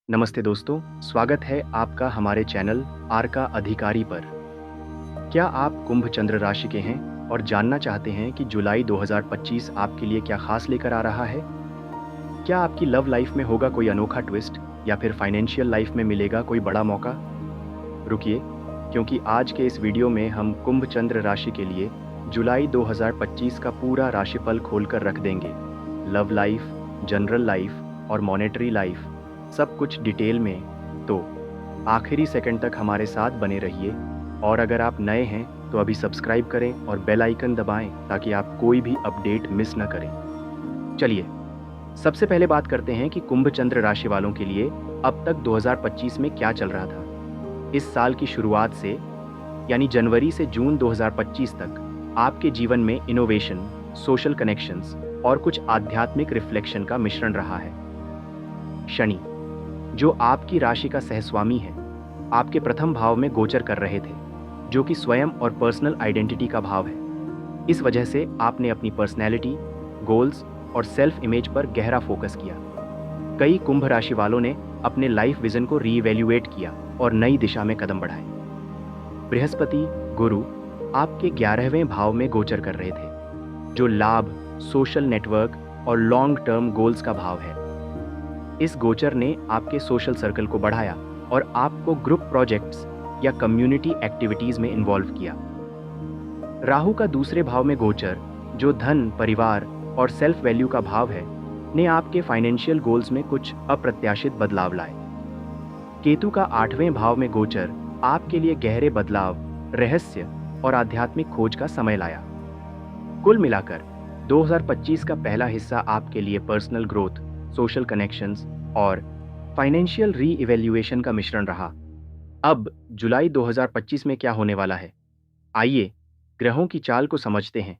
नमस्ते दोस्तों, स्वागत है आपका हमारे चैनल आर का अधिकारी पर। क्या आप कुंभ चंद्र राशि के हैं और जानना चाहते हैं कि जुलाई 2025 आपके लिए क्या खास लेकर आ रहा है? क्या आपकी लव लाइफ में होगा कोई अनोखा ट्विस्ट या फिर फाइनेंशियल लाइफ में मिलेगा कोई बड़ा मौका? रुकिए, क्योंकि आज के इस वीडियो में हम कुंभ चंद्र राशि के लिए जुलाई 2025 का पूरा राशिफल खोलकर रख देंगे। लव लाइफ, जनरल लाइफ और मॉनेटरी लाइफ, सब कुछ डिटेल में। तो आखिरी सेकंड तक हमारे साथ बने रहिए, और अगर आप नए हैं तो अभी सब्सक्राइब करें और बेल आइकन दबाएं ताकि आप कोई भी अपडेट मिस न करें। चलिए, सबसे पहले बात करते हैं कि कुंभ चंद्र राशि वालों के लिए अब तक 2025 में क्या चल रहा था। इस साल की शुरुआत से, यानी जनवरी से जून 2025 तक, आपके जीवन में इनोवेशन, सोशल कनेक्शंस और कुछ आध्यात्मिक रिफ्लेक्शन का मिश्रण रहा है। शनि, जो आपकी राशि का सहस्वामी है, आपके प्रथम भाव में गोचर कर रहे थे, जो कि स्वयं और पर्सनल आइडेंटिटी का भाव है। इस वजह से आपने अपनी पर्सनैलिटी, गोल्स और सेल्फ इमेज पर गहरा फोकस किया। कई कुंभ राशि वालों ने अपने लाइफ विजन को रीइवैल्यूएट किया और नई दिशा में कदम बढ़ाए। बृहस्पति, गुरु, आपके 11वें भाव में गोचर कर रहे थे, जो लाभ, सोशल नेटवर्क और लॉन्ग टर्म गोल्स का भाव है। इस गोचर ने आपके सोशल सर्कल को बढ़ाया और आपको ग्रुप प्रोजेक्ट्स या कम्युनिटी एक्टिविटीज में इन्वॉल्व किया। राहु का दूसरे भाव में गोचर, जो धन, परिवार और सेल्फ वैल्यू का भाव है, ने आपके फाइनेंशियल गोल्स में कुछ अप्रत्याशित बदलाव लाए। केतु का 8वें भाव में गोचर आपके लिए गहरे बदलाव, रहस्य और आध्यात्मिक खोज का समय लाया। कुल मिलाकर 2025 का पहला हिस्सा आपके लिए पर्सनल ग्रोथ, सोशल कनेक्शंस और फाइनेंशियल री-इवैल्यूएशन का मिश्रण रहा। अब जुलाई 2025 में क्या होने वाला है? आइए ग्रहों की चाल को समझते हैं।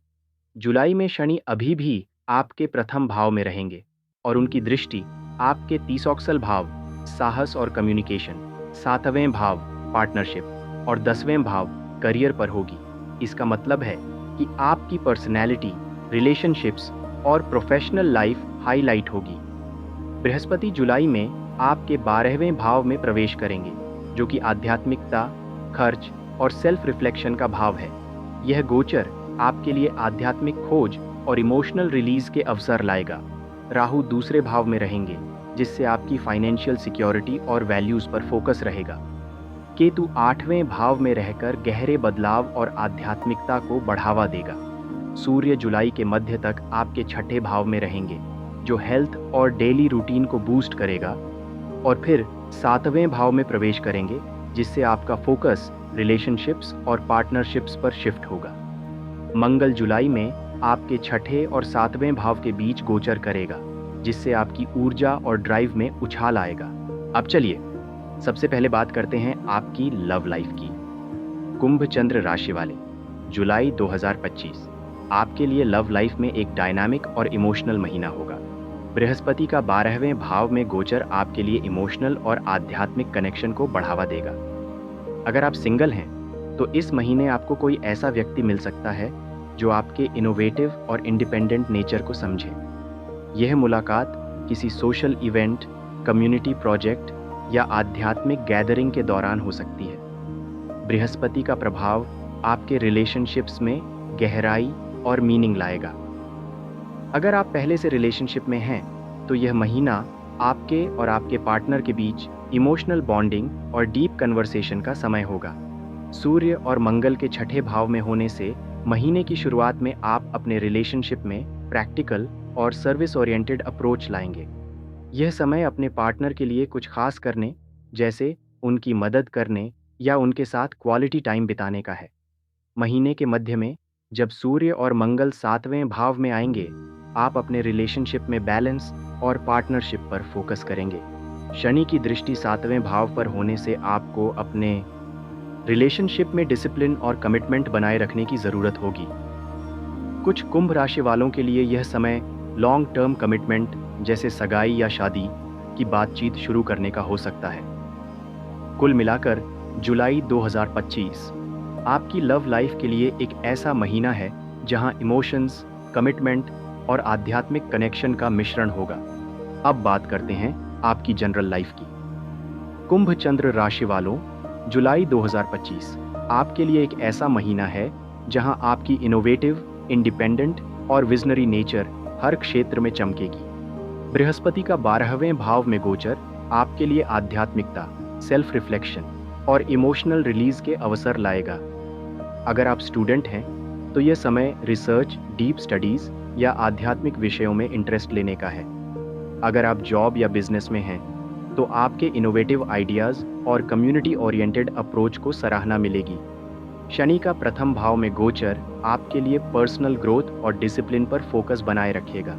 जुलाई में शनि अभी भी आपके प्रथम भाव में रहेंगे और उनकी दृष्टि आपके तीसौक्सल भाव, साहस और कम्युनिकेशन, 7वें भाव, पार्टनरशिप और 10वें भाव, करियर पर होगी। इसका मतलब है कि आपकी पर्सनैलिटी, रिलेशनशिप्स और प्रोफेशनल लाइफ हाईलाइट होगी। बृहस्पति जुलाई में आपके 12वें भाव में प्रवेश करेंगे, जो कि आध्यात्मिकता, खर्च और सेल्फ रिफ्लेक्शन का भाव है। यह गोचर आपके लिए आध्यात्मिक खोज और इमोशनल रिलीज के अवसर लाएगा। राहु दूसरे भाव में रहेंगे, जिससे आपकी फाइनेंशियल सिक्योरिटी और वैल्यूज पर फोकस रहेगा। केतु 8वें भाव में रहकर गहरे बदलाव और आध्यात्मिकता को बढ़ावा देगा। सूर्य जुलाई के मध्य तक आपके 6ठे भाव में रहेंगे, जो हेल्थ और डेली रूटीन को बूस्ट करेगा, और फिर 7वें भाव में प्रवेश करेंगे, जिससे आपका फोकस रिलेशनशिप्स और पार्टनरशिप्स पर शिफ्ट होगा। मंगल जुलाई में आपके 6ठे और 7वें भाव के बीच गोचर करेगा, जिससे आपकी ऊर्जा और ड्राइव में उछाल आएगा। अब चलिए, सबसे पहले बात करते हैं आपकी लव लाइफ की। कुंभ चंद्र राशि वाले, जुलाई 2025 आपके लिए लव लाइफ में एक डायनामिक और इमोशनल महीना होगा। बृहस्पति का 12वें भाव में गोचर आपके लिए इमोशनल और आध्यात्मिक कनेक्शन को बढ़ावा देगा। अगर आप सिंगल हैं तो इस महीने आपको कोई ऐसा व्यक्ति मिल सकता है जो आपके इनोवेटिव और इंडिपेंडेंट नेचर को समझे। यह मुलाकात किसी सोशल इवेंट, कम्युनिटी प्रोजेक्ट या आध्यात्मिक गैदरिंग के दौरान हो सकती है। बृहस्पति का प्रभाव आपके रिलेशनशिप्स में गहराई और मीनिंग लाएगा। अगर आप पहले से रिलेशनशिप में हैं तो यह महीना आपके और आपके पार्टनर के बीच इमोशनल बॉन्डिंग और डीप कन्वर्सेशन का समय होगा। सूर्य और मंगल के 6ठे भाव में होने से महीने की शुरुआत में आप अपने रिलेशनशिप में प्रैक्टिकल और सर्विस ओरिएंटेड अप्रोच लाएंगे। यह समय अपने पार्टनर के लिए कुछ खास करने, जैसे उनकी मदद करने या उनके साथ क्वालिटी टाइम बिताने का है। महीने के मध्य में जब सूर्य और मंगल 7वें भाव में आएंगे, आप अपने रिलेशनशिप में बैलेंस और पार्टनरशिप पर फोकस करेंगे। शनि की दृष्टि 7वें भाव पर होने से आपको अपने रिलेशनशिप में डिसिप्लिन और कमिटमेंट बनाए रखने की ज़रूरत होगी। कुछ कुंभ राशि वालों के लिए यह समय लॉन्ग टर्म कमिटमेंट, जैसे सगाई या शादी की बातचीत शुरू करने का हो सकता है। कुल मिलाकर जुलाई 2025 आपकी लव लाइफ के लिए एक ऐसा महीना है जहां इमोशंस, कमिटमेंट और आध्यात्मिक कनेक्शन का मिश्रण होगा। अब बात करते हैं आपकी जनरल लाइफ की। कुंभ चंद्र राशि वालों, जुलाई 2025 आपके लिए एक ऐसा महीना है जहां आपकी इनोवेटिव, इंडिपेंडेंट और विजनरी नेचर हर क्षेत्र में चमकेगी। बृहस्पति का 12वें भाव में गोचर आपके लिए आध्यात्मिकता, सेल्फ रिफ्लेक्शन और इमोशनल रिलीज के अवसर लाएगा। अगर आप स्टूडेंट हैं तो यह समय रिसर्च, डीप स्टडीज या आध्यात्मिक विषयों में इंटरेस्ट लेने का है। अगर आप जॉब या बिजनेस में हैं तो आपके इनोवेटिव आइडियाज़ और कम्युनिटी ओरिएंटेड अप्रोच को सराहना मिलेगी। शनि का प्रथम भाव में गोचर आपके लिए पर्सनल ग्रोथ और डिसिप्लिन पर फोकस बनाए रखेगा।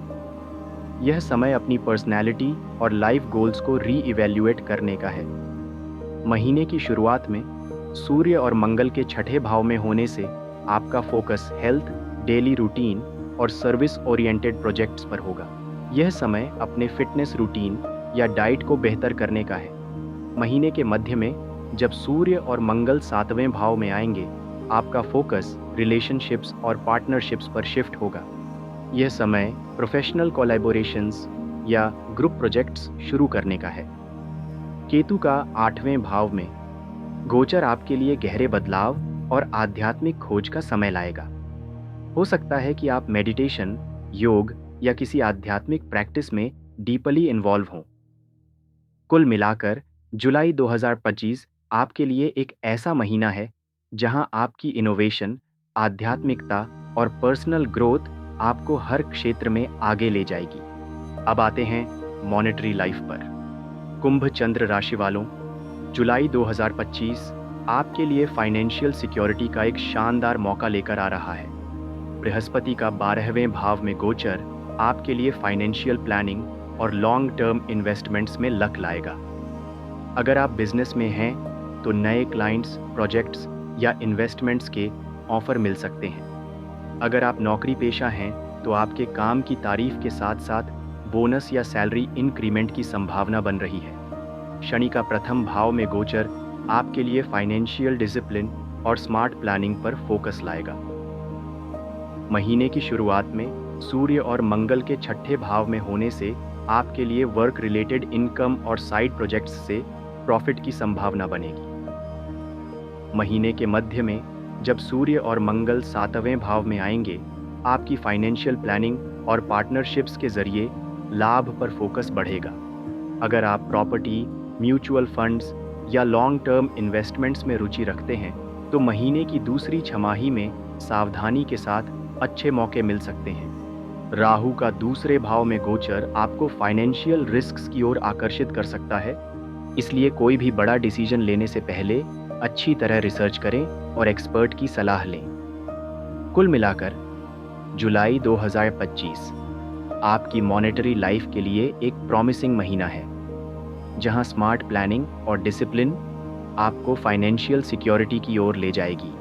यह समय अपनी पर्सनैलिटी और लाइफ गोल्स को री-इवैल्यूएट करने का है। महीने की शुरुआत में सूर्य और मंगल के छठे भाव में होने से आपका फोकस हेल्थ, डेली रूटीन और सर्विस ओरिएंटेड प्रोजेक्ट्स पर होगा। यह समय अपने फिटनेस रूटीन या डाइट को बेहतर करने का है। महीने के मध्य में जब सूर्य और मंगल 7वें भाव में आएंगे, आपका फोकस रिलेशनशिप्स और पार्टनरशिप्स पर शिफ्ट होगा। यह समय प्रोफेशनल कोलैबोरेशंस या ग्रुप प्रोजेक्ट्स शुरू करने का है। केतु का 8वें भाव में गोचर आपके लिए गहरे बदलाव और आध्यात्मिक खोज का समय लाएगा। हो सकता है कि आप मेडिटेशन, योग या किसी आध्यात्मिक प्रैक्टिस में डीपली इन्वॉल्व हों। कुल मिलाकर जुलाई 2025 आपके लिए एक ऐसा महीना है जहां आपकी इनोवेशन, आध्यात्मिकता और पर्सनल ग्रोथ आपको हर क्षेत्र में आगे ले जाएगी। अब आते हैं मॉनेटरी लाइफ पर। कुंभ चंद्र राशि वालों, जुलाई 2025 आपके लिए फाइनेंशियल सिक्योरिटी का एक शानदार मौका लेकर आ रहा है। बृहस्पति का 12वें भाव में गोचर आपके लिए फाइनेंशियल प्लानिंग और लॉन्ग टर्म इन्वेस्टमेंट्स में लक लाएगा। अगर आप बिजनेस में हैं तो नए क्लाइंट्स, प्रोजेक्ट्स या इन्वेस्टमेंट्स के ऑफर मिल सकते हैं। अगर आप नौकरी पेशा हैं तो आपके काम की तारीफ के साथ साथ बोनस या सैलरी इंक्रीमेंट की संभावना बन रही है। शनि का प्रथम भाव में गोचर आपके लिए फाइनेंशियल डिसिप्लिन और स्मार्ट प्लानिंग पर फोकस लाएगा। महीने की शुरुआत में सूर्य और मंगल के छठे भाव में होने से आपके लिए वर्क रिलेटेड इनकम और साइड प्रोजेक्ट्स से प्रॉफिट की संभावना बनेगी। महीने के मध्य में जब सूर्य और मंगल 7वें भाव में आएंगे, आपकी फाइनेंशियल प्लानिंग और पार्टनरशिप्स के जरिए लाभ पर फोकस बढ़ेगा। अगर आप प्रॉपर्टी, म्यूचुअल फंड्स या लॉन्ग टर्म इन्वेस्टमेंट्स में रुचि रखते हैं तो महीने की दूसरी छमाही में सावधानी के साथ अच्छे मौके मिल सकते हैं। राहु का दूसरे भाव में गोचर आपको फाइनेंशियल रिस्क्स की ओर आकर्षित कर सकता है, इसलिए कोई भी बड़ा डिसीजन लेने से पहले अच्छी तरह रिसर्च करें और एक्सपर्ट की सलाह लें। कुल मिलाकर जुलाई 2025 आपकी मॉनेटरी लाइफ के लिए एक प्रॉमिसिंग महीना है, जहां स्मार्ट प्लानिंग और डिसिप्लिन आपको फाइनेंशियल सिक्योरिटी की ओर ले जाएगी।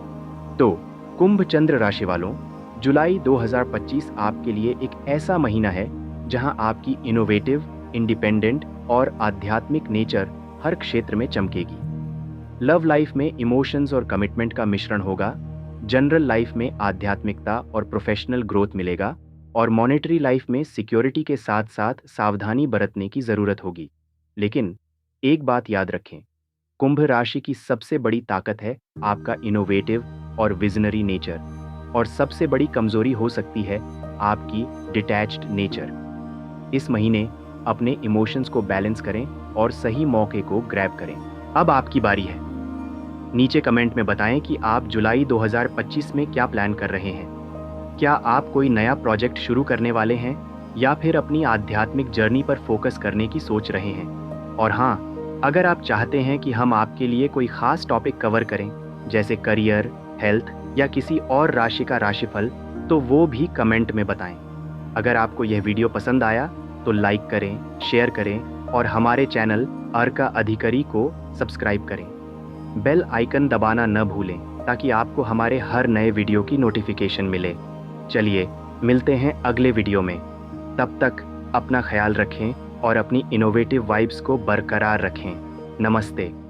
तो कुंभ चंद्र राशि वालों, जुलाई 2025 आपके लिए एक ऐसा महीना है जहां आपकी इनोवेटिव, इंडिपेंडेंट और आध्यात्मिक नेचर हर क्षेत्र में चमकेगी। लव लाइफ में इमोशंस और कमिटमेंट का मिश्रण होगा, जनरल लाइफ में आध्यात्मिकता और प्रोफेशनल ग्रोथ मिलेगा और मॉनेटरी लाइफ में सिक्योरिटी के साथ साथ सावधानी बरतने की ज़रूरत होगी। लेकिन एक बात याद रखें, कुंभ राशि की सबसे बड़ी ताकत है आपका इनोवेटिव और विजनरी नेचर, और सबसे बड़ी कमजोरी हो सकती है आपकी डिटैच्ड नेचर। इस महीने अपने इमोशंस को बैलेंस करें और सही मौके को ग्रैब करें। अब आपकी बारी है। नीचे कमेंट में बताएं कि आप जुलाई 2025 में क्या प्लान कर रहे हैं। क्या आप कोई नया प्रोजेक्ट शुरू करने वाले हैं या फिर अपनी आध्यात्मिक जर्नी पर फोकस करने की सोच रहे हैं? और हाँ, अगर आप चाहते हैं कि हम आपके लिए कोई खास टॉपिक कवर करें, जैसे करियर, हेल्थ या किसी और राशि का राशिफल, तो वो भी कमेंट में बताएं। अगर आपको यह वीडियो पसंद आया तो लाइक करें, शेयर करें और हमारे चैनल अर्का अधिकारी को सब्सक्राइब करें। बेल आइकन दबाना न भूलें ताकि आपको हमारे हर नए वीडियो की नोटिफिकेशन मिले। चलिए मिलते हैं अगले वीडियो में। तब तक अपना ख्याल रखें और अपनी इनोवेटिव वाइब्स को बरकरार रखें। नमस्ते।